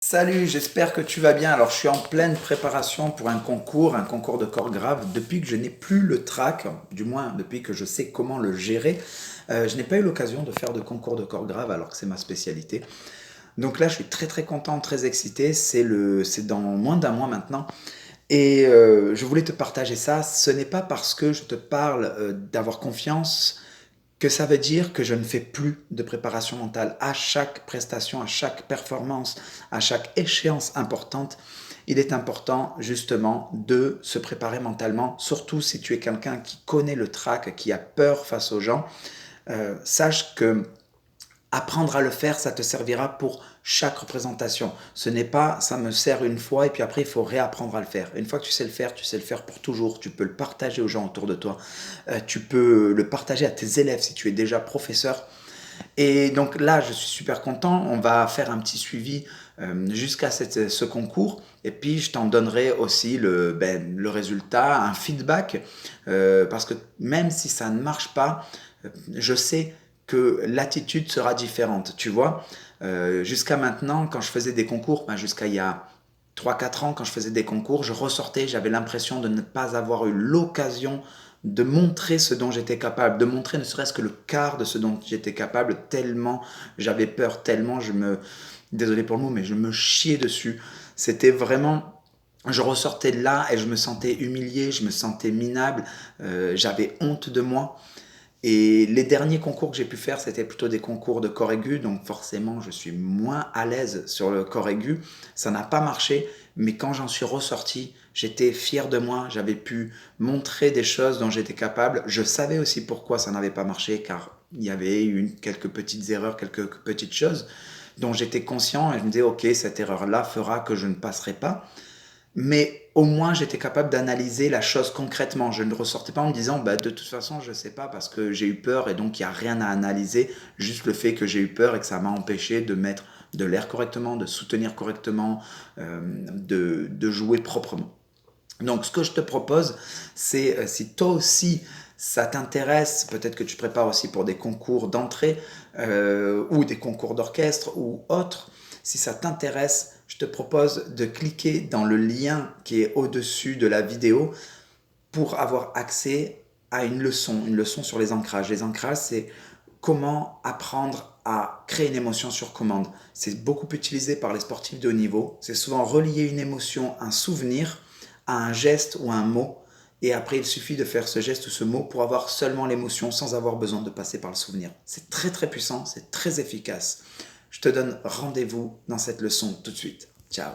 Salut, j'espère que tu vas bien. Alors, je suis en pleine préparation pour un concours de corps grave. Depuis que je n'ai plus le trac, du moins depuis que je sais comment le gérer, je n'ai pas eu l'occasion de faire de concours de corps grave alors que c'est ma spécialité. Donc là, je suis très très content, très excité. C'est dans moins d'un mois maintenant. Et je voulais te partager ça. Ce n'est pas parce que je te parle d'avoir confiance que ça veut dire que je ne fais plus de préparation mentale. À chaque prestation, à chaque performance, à chaque échéance importante, il est important justement de se préparer mentalement, surtout si tu es quelqu'un qui connaît le trac, qui a peur face aux gens. Sache que apprendre à le faire, ça te servira pour chaque représentation. Ce n'est pas ça me sert une fois et puis après il faut réapprendre à le faire. Une fois que tu sais le faire pour toujours. Tu peux le partager aux gens autour de toi. Tu peux le partager à tes élèves si tu es déjà professeur. Et donc là, je suis super content. On va faire un petit suivi jusqu'à ce concours. Et puis, je t'en donnerai aussi le résultat, un feedback. Parce que même si ça ne marche pas, je sais que l'attitude sera différente. Tu vois, jusqu'à maintenant, quand je faisais des concours, jusqu'à il y a 3 4 ans, quand je faisais des concours, je ressortais, j'avais l'impression de ne pas avoir eu l'occasion de montrer ce dont j'étais capable, de montrer ne serait-ce que le quart de ce dont j'étais capable, tellement j'avais peur, tellement désolé pour le mot, mais je me chiais dessus. C'était vraiment, je ressortais de là et je me sentais humilié, je me sentais minable, j'avais honte de moi. Et les derniers concours que j'ai pu faire, c'était plutôt des concours de corps aigu, donc forcément, je suis moins à l'aise sur le corps aigu. Ça n'a pas marché, mais quand j'en suis ressorti, j'étais fier de moi, j'avais pu montrer des choses dont j'étais capable. Je savais aussi pourquoi ça n'avait pas marché, car il y avait eu quelques petites erreurs, quelques petites choses dont j'étais conscient et je me disais, ok, cette erreur-là fera que je ne passerai pas. Mais au moins, j'étais capable d'analyser la chose concrètement. Je ne ressortais pas en me disant, de toute façon, je ne sais pas parce que j'ai eu peur et donc il n'y a rien à analyser. Juste le fait que j'ai eu peur et que ça m'a empêché de mettre de l'air correctement, de soutenir correctement, de jouer proprement. Donc, ce que je te propose, c'est si toi aussi ça t'intéresse, peut-être que tu prépares aussi pour des concours d'entrée ou des concours d'orchestre ou autres, si ça t'intéresse, je te propose de cliquer dans le lien qui est au-dessus de la vidéo pour avoir accès à une leçon sur les ancrages. Les ancrages, c'est comment apprendre à créer une émotion sur commande. C'est beaucoup utilisé par les sportifs de haut niveau. C'est souvent relier une émotion, un souvenir, à un geste ou un mot. Et après, il suffit de faire ce geste ou ce mot pour avoir seulement l'émotion sans avoir besoin de passer par le souvenir. C'est très très puissant, c'est très efficace. Je te donne rendez-vous dans cette leçon tout de suite. Ciao.